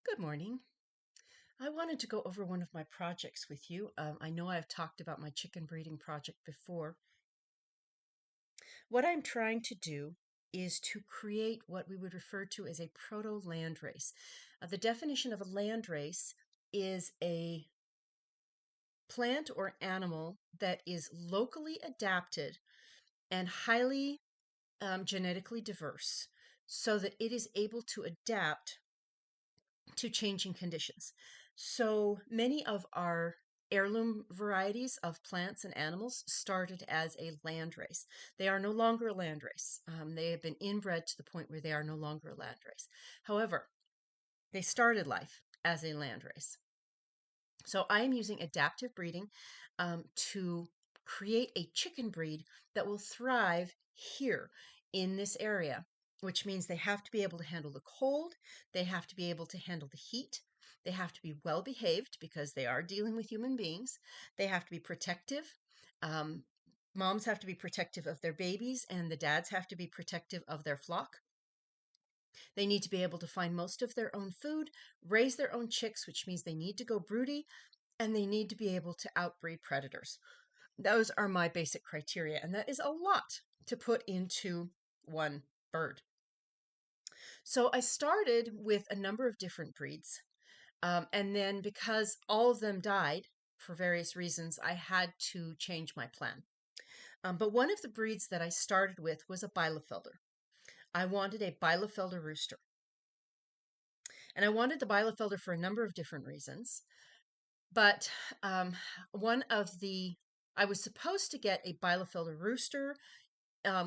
Good morning. I wanted to go over one of my projects with you. I know I've talked about my chicken breeding project before. What I'm trying to do is to create what we would refer to as a proto-landrace. The definition of a landrace is a plant or animal that is locally adapted and highly genetically diverse so that it is able to adapt to changing conditions. So many of our heirloom varieties of plants and animals started as a landrace. They are no longer a landrace. They have been inbred to the point where they are no longer a landrace. However, they started life as a landrace. So I am using adaptive breeding to create a chicken breed that will thrive here in this area, which means they have to be able to handle the cold, they have to be able to handle the heat, they have to be well behaved because they are dealing with human beings, they have to be protective. Um, Moms have to be protective of their babies, and the dads have to be protective of their flock. They need to be able to find most of their own food, raise their own chicks, which means they need to go broody, and they need to be able to outbreed predators. Those are my basic criteria, and that is a lot to put into one bird. So I started with a number of different breeds, and then because all of them died for various reasons, I had to change my plan. But one of the breeds that I started with was a Bielefelder. I wanted a Bielefelder rooster, and I wanted the Bielefelder for a number of different reasons. But one of the I was supposed to get a Bielefelder rooster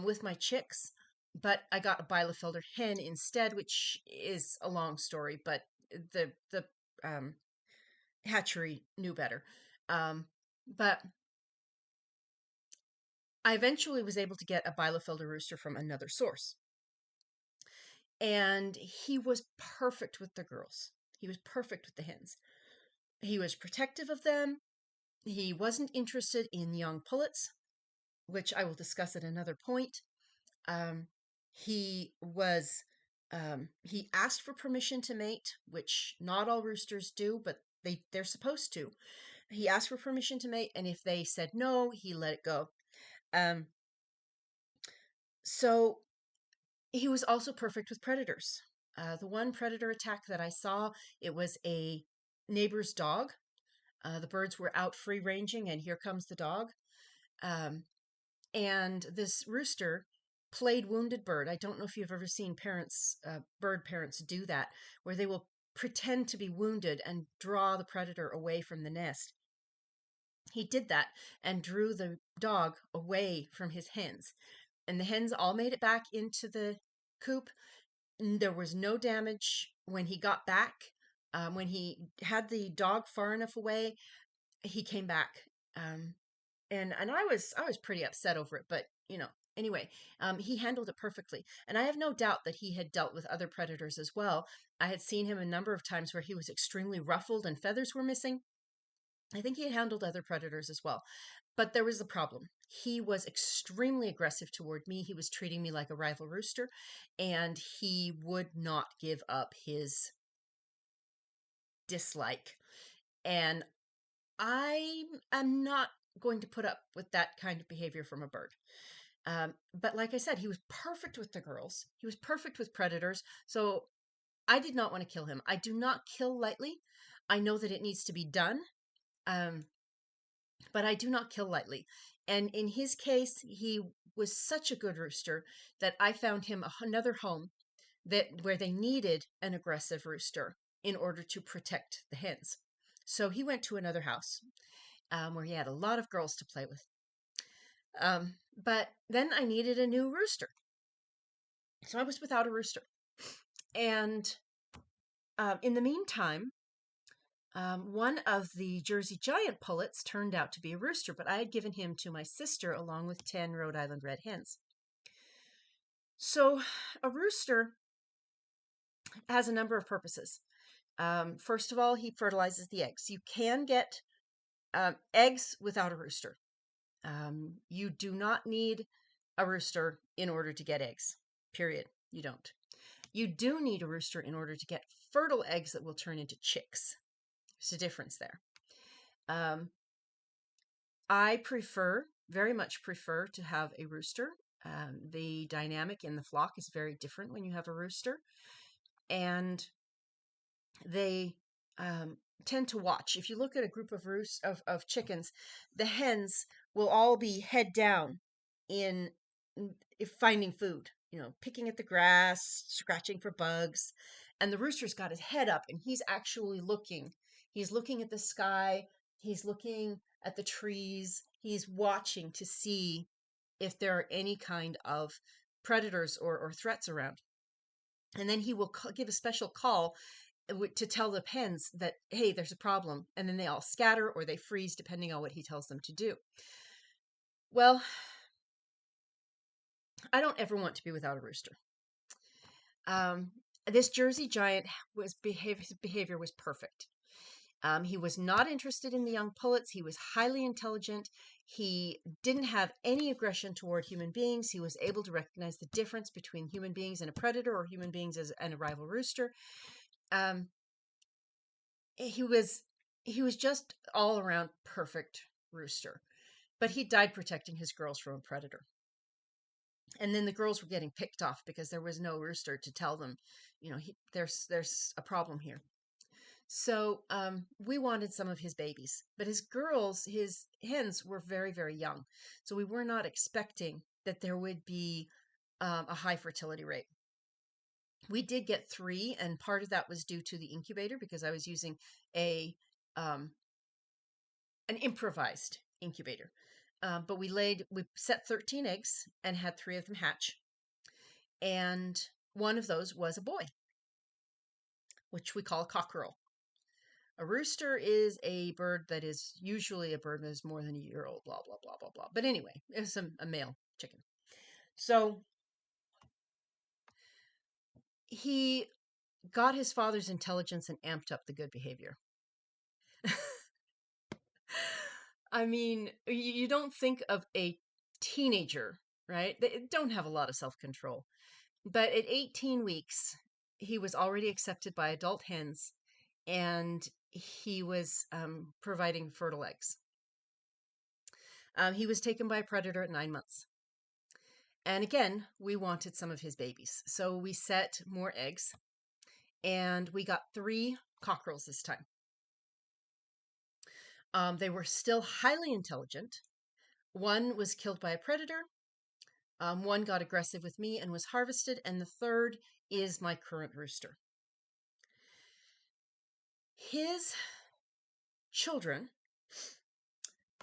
with my chicks, but I got a Bielefelder hen instead, which is a long story. But the um, hatchery knew better. But I eventually was able to get a Bielefelder rooster from another source, and he was perfect with the girls. He was perfect with the hens. He was protective of them. He wasn't interested in young pullets, which I will discuss at another point. Um, he was he asked for permission to mate, which not all roosters do, but they're supposed to. He asked for permission to mate, and if they said no, he let it go. Um, so he was also perfect with predators. The one predator attack that I saw, it was a neighbor's dog. The birds were out free ranging, and here comes the dog. Um, and this rooster played wounded bird. I don't know if you've ever seen bird parents do that, where they will pretend to be wounded and draw the predator away from the nest. He did that and drew the dog away from his hens, and the hens all made it back into the coop. There was no damage when he got back. When he had the dog far enough away, he came back. And I was pretty upset over it, but anyway, he handled it perfectly, and I have no doubt that he had dealt with other predators as well. I had seen him a number of times where he was extremely ruffled and feathers were missing. I think he had handled other predators as well, but there was a problem. He was extremely aggressive toward me. He was treating me like a rival rooster, and he would not give up his dislike. And I am not going to put up with that kind of behavior from a bird. But like I said, he was perfect with the girls. He was perfect with predators. So I did not want to kill him. I do not kill lightly. I know that it needs to be done, um, but I do not kill lightly. And in his case, he was such a good rooster that I found him another home where they needed an aggressive rooster in order to protect the hens. So he went to another house where he had a lot of girls to play with. But then I needed a new rooster. So I was without a rooster. And in the meantime, one of the Jersey Giant pullets turned out to be a rooster, but I had given him to my sister along with 10 Rhode Island red hens. So a rooster has a number of purposes. First of all, he fertilizes the eggs. You can get eggs without a rooster. You do not need a rooster in order to get eggs, period. You don't. You do need a rooster in order to get fertile eggs that will turn into chicks. There's a difference there. Um, I very much prefer to have a rooster. The dynamic in the flock is very different when you have a rooster, and they um, tend to watch. If you look at a group of of chickens, the hens will all be head down in finding food, picking at the grass, scratching for bugs. And the rooster's got his head up and he's actually looking. He's looking at the sky, he's looking at the trees, he's watching to see if there are any kind of predators or threats around. And then he will give a special call to tell the hens that, hey, there's a problem. And then they all scatter or they freeze depending on what he tells them to do. Well, I don't ever want to be without a rooster. This Jersey Giant his behavior was perfect. He was not interested in the young pullets. He was highly intelligent. He didn't have any aggression toward human beings. He was able to recognize the difference between human beings and a predator, or human beings and a rival rooster. Um, he was just all around perfect rooster. But he died protecting his girls from a predator. And then the girls were getting picked off because there was no rooster to tell them, there's a problem here. So we wanted some of his babies, but his hens were very, very young. So we were not expecting that there would be a high fertility rate. We did get 3, and part of that was due to the incubator because I was using a um, an improvised incubator. But we set 13 eggs and had 3 of them hatch. And one of those was a boy, which we call a cockerel. A rooster is a bird that is usually a bird that is more than a year old, blah, blah, blah, blah, blah. But anyway, it was a male chicken. So he got his father's intelligence and amped up the good behavior. I mean, you don't think of a teenager, right? They don't have a lot of self-control. But at 18 weeks, he was already accepted by adult hens and he was providing fertile eggs. He was taken by a predator at 9 months. And again, we wanted some of his babies. So we set more eggs and we got 3 cockerels this time. They were still highly intelligent. One was killed by a predator. One got aggressive with me and was harvested. And the third is my current rooster. His children.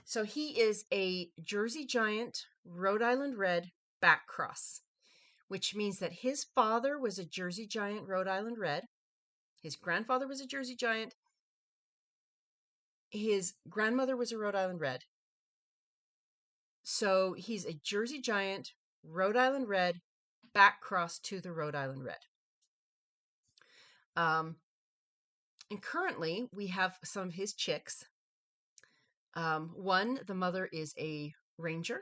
So he is a Jersey Giant, Rhode Island Red back cross, which means that his father was a Jersey Giant, Rhode Island Red. His grandfather was a Jersey Giant. His grandmother was a Rhode Island Red. So he's a Jersey Giant, Rhode Island Red, back cross to the Rhode Island Red. And currently we have some of his chicks. One, the mother is a ranger.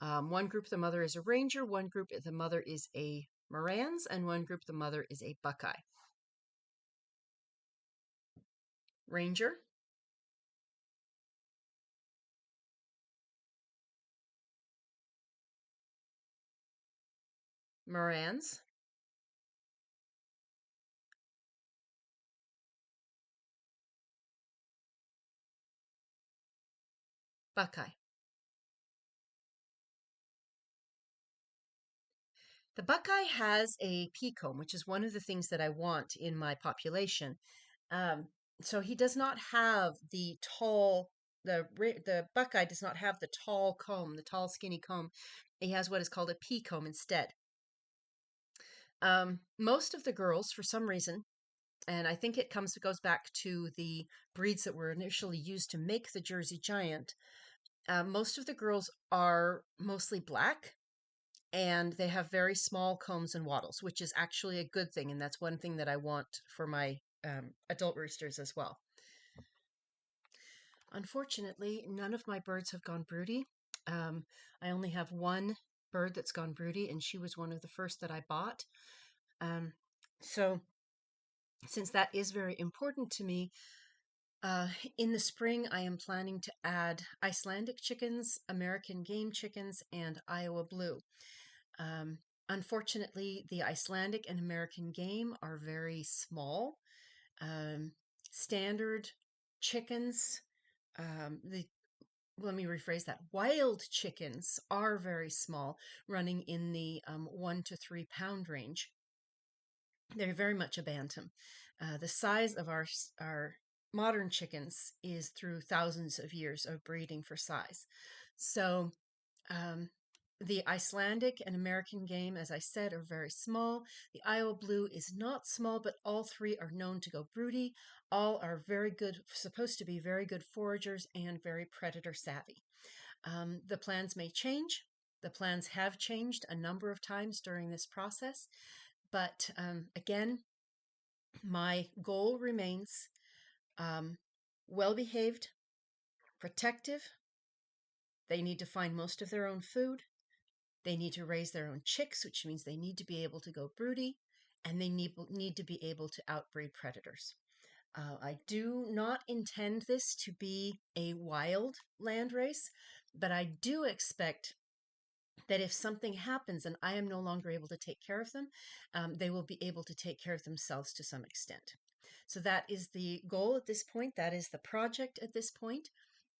One group, the mother is a ranger. One group, the mother is a Marans. And one group, the mother is a Buckeye. Ranger. Marans. Buckeye. The Buckeye has a pea comb, which is one of the things that I want in my population. Um, so he does not have the the Buckeye does not have the tall comb, the tall skinny comb. He has what is called a pea comb instead. Most of the girls, for some reason, and I think it goes back to the breeds that were initially used to make the Jersey Giant. Most of the girls are mostly black and they have very small combs and wattles, which is actually a good thing. And that's one thing that I want for my adult roosters as well. Unfortunately, none of my birds have gone broody. I only have one bird that's gone broody, and she was one of the first that I bought. So since that is very important to me, uh, in the spring, I am planning to add Icelandic chickens, American game chickens, and Iowa blue. Um, Unfortunately, the Icelandic and American game are very small. Um, Standard chickens, the let me rephrase that. Wild chickens are very small, running in the 1 to 3 pound range. They're very much a bantam. The size of our modern chickens is through thousands of years of breeding for size. So um, the Icelandic and American game, as I said, are very small. The Iowa blue is not small, but all three are known to go broody. All are very good, supposed to be very good foragers and very predator savvy. The plans may change. The plans have changed a number of times during this process. But again, my goal remains well behaved, protective. They need to find most of their own food. They need to raise their own chicks, which means they need to be able to go broody, and they need to be able to outbreed predators. I do not intend this to be a wild land race, but I do expect that if something happens and I am no longer able to take care of them, they will be able to take care of themselves to some extent. So that is the goal at this point. That is the project at this point.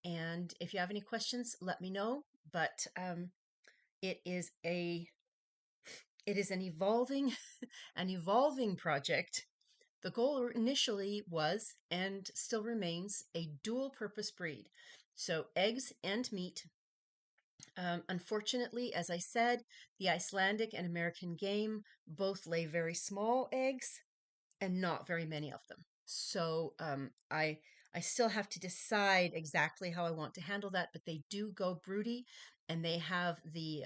And if you have any questions, let me know. But it is a it is an evolving an evolving project. The goal initially was and still remains a dual purpose breed. So eggs and meat. Unfortunately, as I said, the Icelandic and American game both lay very small eggs and not very many of them. So I still have to decide exactly how I want to handle that, but they do go broody, and they have the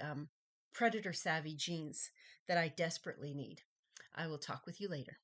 predator savvy genes that I desperately need. I will talk with you later.